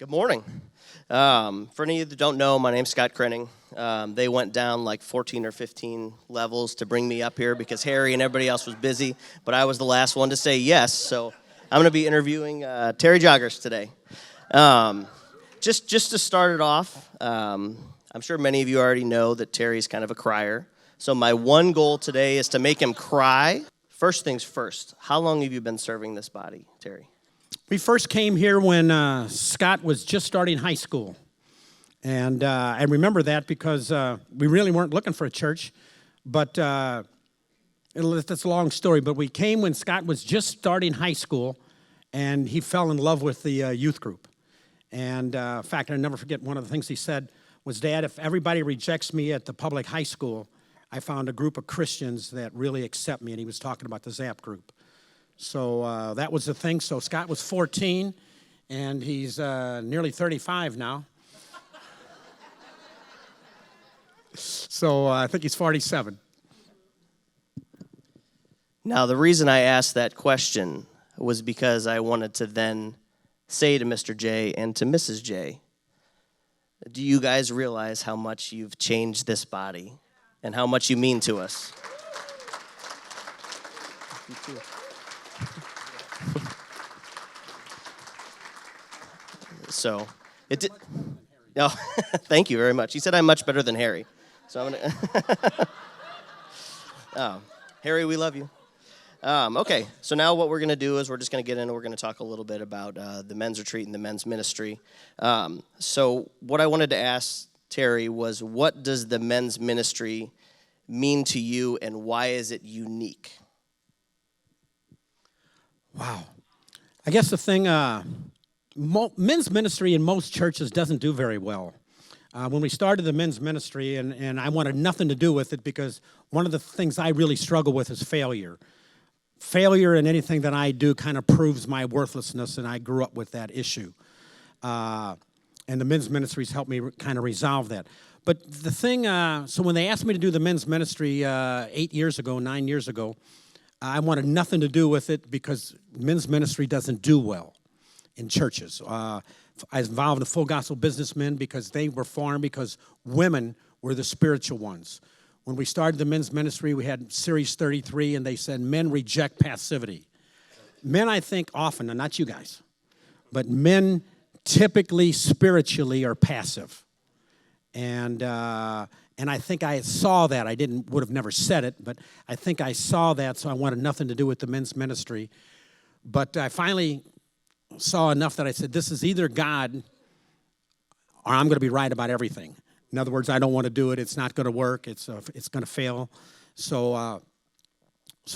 Good morning. For any of you that don't know, my name's Scott Krenning. They went down like 14 or 15 levels to bring me up here because Harry and everybody else was busy, but I was the last one to say yes, so I'm going to be interviewing Terry Joggers today. Just to start it off, I'm sure many of you already know that Terry's kind of a crier, so my one goal today is to make him cry. First things first, how long have you been serving this body, Terry? We first came here when Scott was just starting high school. And I remember that because we really weren't looking for a church. But that's a long story. But we came when Scott was just starting high school, and he fell in love with the youth group. And in fact, I'll never forget one of the things he said was, Dad, if everybody rejects me at the public high school, I found a group of Christians that really accept me. And he was talking about the ZAP group. So that was the thing. So Scott was 14, and he's nearly 35 now. So I think he's 47. Now, the reason I asked that question was because I wanted to then say to Mr. J and to Mrs. J, do you guys realize how much you've changed this body and how much you mean to us? You too. So, it did. Oh, thank you very much. He said I'm much better than Harry. So I'm gonna. Oh, Harry, we love you. Okay, so now what we're gonna do is we're just gonna get in and we're gonna talk a little bit about the men's retreat and the men's ministry. So what I wanted to ask Terry was, what does the men's ministry mean to you, and why is it unique? Wow. I guess the thing, men's ministry in most churches doesn't do very well. When we started the men's ministry, and I wanted nothing to do with it because one of the things I really struggle with is failure. Failure in anything that I do kind of proves my worthlessness, and I grew up with that issue. And the men's ministries helped me kind of resolve that. But the thing, so when they asked me to do the men's ministry 9 years ago, I wanted nothing to do with it because men's ministry doesn't do well in churches. I was involved in the Full Gospel Businessmen because they were formed because women were the spiritual ones. When we started the men's ministry, we had Series 33, and they said men reject passivity. Men, I think, often, and not you guys, but men typically spiritually are passive. And I think I saw that. I would have never said it, but I think I saw that, so I wanted nothing to do with the men's ministry. But I finally saw enough that I said, this is either God or I'm going to be right about everything. In other words, I don't want to do it. It's not going to work. It's going to fail. So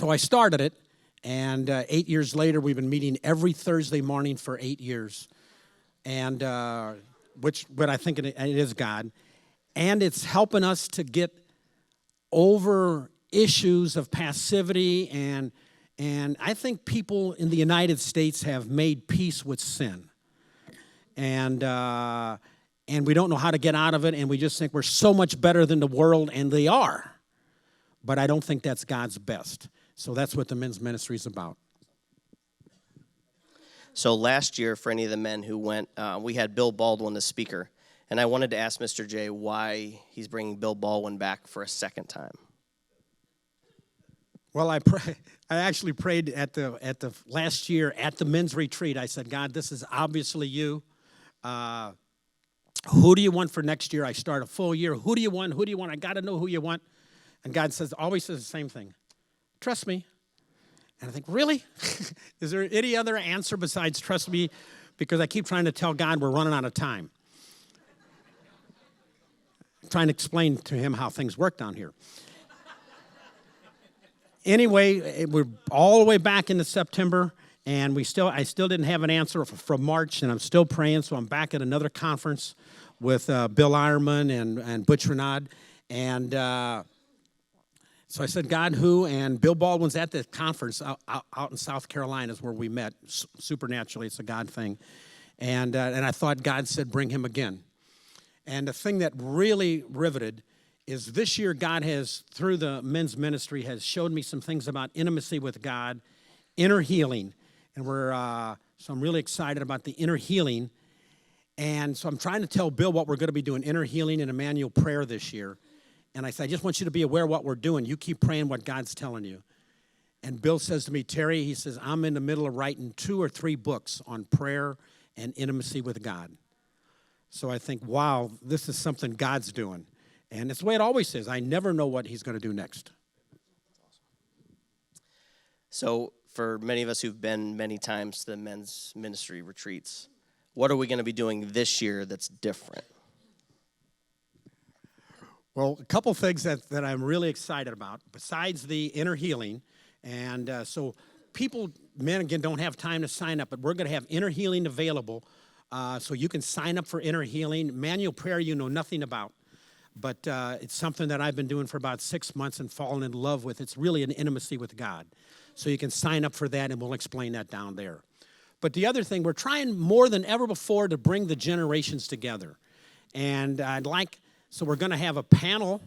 I started it, and 8 years later, we've been meeting every Thursday morning for 8 years, and what I think it is God. And it's helping us to get over issues of passivity, and I think people in the United States have made peace with sin. And we don't know how to get out of it, and we just think we're so much better than the world, and they are. But I don't think that's God's best. So that's what the men's ministry is about. So last year, for any of the men who went, we had Bill Baldwin the speaker. And I wanted to ask Mr. J why he's bringing Bill Baldwin back for a second time. Well, I actually prayed at the last year at the men's retreat. I said, God, this is obviously you. Who do you want for next year? I start a full year. Who do you want? Who do you want? I got to know who you want. And God always says the same thing. Trust me. And I think, really? Is there any other answer besides trust me? Because I keep trying to tell God we're running out of time. Trying to explain to him how things work down here. Anyway, we're all the way back into September, and I still didn't have an answer from March, and I'm still praying, so I'm back at another conference with Bill Ironman and Butch Renaud, and so I said, God, who? And Bill Baldwin's at the conference out in South Carolina is where we met, supernaturally, it's a God thing, and I thought God said, bring him again. And the thing that really riveted is this year God has, through the men's ministry, has showed me some things about intimacy with God, inner healing. And so I'm really excited about the inner healing. And so I'm trying to tell Bill what we're going to be doing, inner healing and Emmanuel prayer this year. And I said, I just want you to be aware of what we're doing. You keep praying what God's telling you. And Bill says to me, Terry, he says, I'm in the middle of writing 2 or 3 books on prayer and intimacy with God. So I think, wow, this is something God's doing. And it's the way it always is. I never know what he's going to do next. So for many of us who've been many times to the men's ministry retreats, what are we going to be doing this year that's different? Well, a couple things that I'm really excited about, besides the inner healing. And so people, men, again, don't have time to sign up, but we're going to have inner healing available. So you can sign up for inner healing. Manual prayer you know nothing about. But it's something that I've been doing for about 6 months and fallen in love with. It's really an intimacy with God. So you can sign up for that, and we'll explain that down there. But the other thing, we're trying more than ever before to bring the generations together. And so we're going to have a panel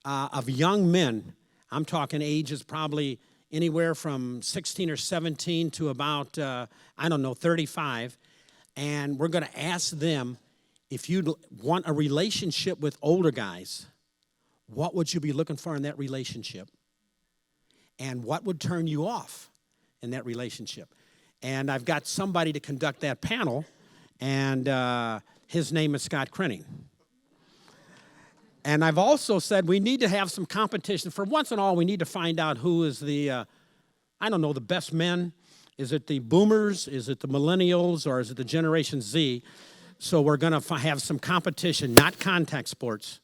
of young men. I'm talking ages probably anywhere from 16 or 17 to about, 35. And we're going to ask them, if you want a relationship with older guys, what would you be looking for in that relationship? And what would turn you off in that relationship? And I've got somebody to conduct that panel, and his name is Scott Crenning. And I've also said we need to have some competition. For once and all, we need to find out who is the best men. Is it the boomers? Is it the millennials? Or is it the Generation Z? So we're going to have some competition, not contact sports.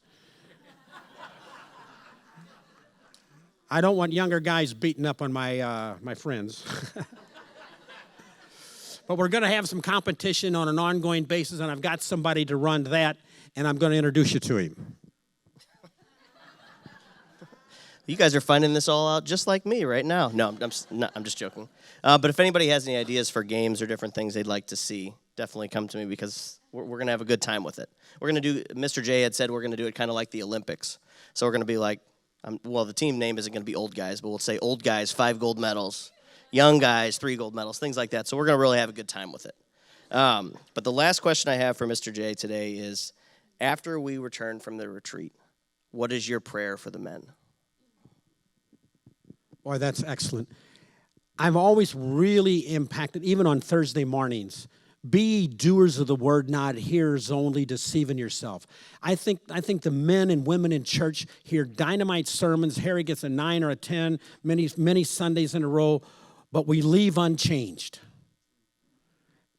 I don't want younger guys beating up on my friends. But we're going to have some competition on an ongoing basis, and I've got somebody to run that, and I'm going to introduce you to him. You guys are finding this all out just like me right now. No, I'm just joking. But if anybody has any ideas for games or different things they'd like to see, definitely come to me, because we're going to have a good time with it. We're going to do, Mr. J had said we're going to do it kind of like the Olympics. So we're going to be like, the team name isn't going to be old guys, but we'll say old guys, 5 gold medals, young guys, 3 gold medals, things like that. So we're going to really have a good time with it. But the last question I have for Mr. J today is, after we return from the retreat, what is your prayer for the men? Boy, that's excellent. I'm always really impacted, even on Thursday mornings. Be doers of the word, not hearers only, deceiving yourself. I think the men and women in church hear dynamite sermons. Harry gets a 9 or a 10, many Sundays in a row, but we leave unchanged.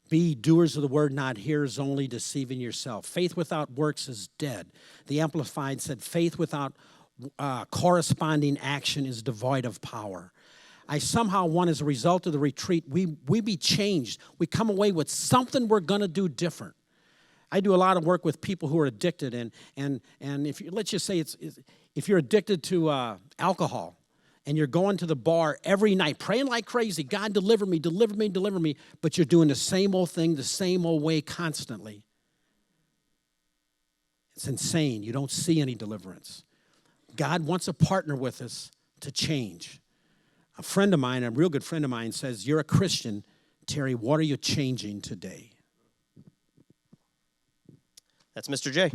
Be doers of the word, not hearers only, deceiving yourself. Faith without works is dead. The Amplified said, faith without corresponding action is devoid of power. I somehow want, as a result of the retreat, we be changed. We come away with something we're going to do different. I do a lot of work with people who are addicted, and if you, let's just say if you're addicted to alcohol, and you're going to the bar every night, praying like crazy, God, deliver me, deliver me, deliver me, but you're doing the same old thing, the same old way constantly. It's insane. You don't see any deliverance. God wants a partner with us to change. A friend of mine, a real good friend of mine, says, you're a Christian. Terry, what are you changing today? That's Mr. J.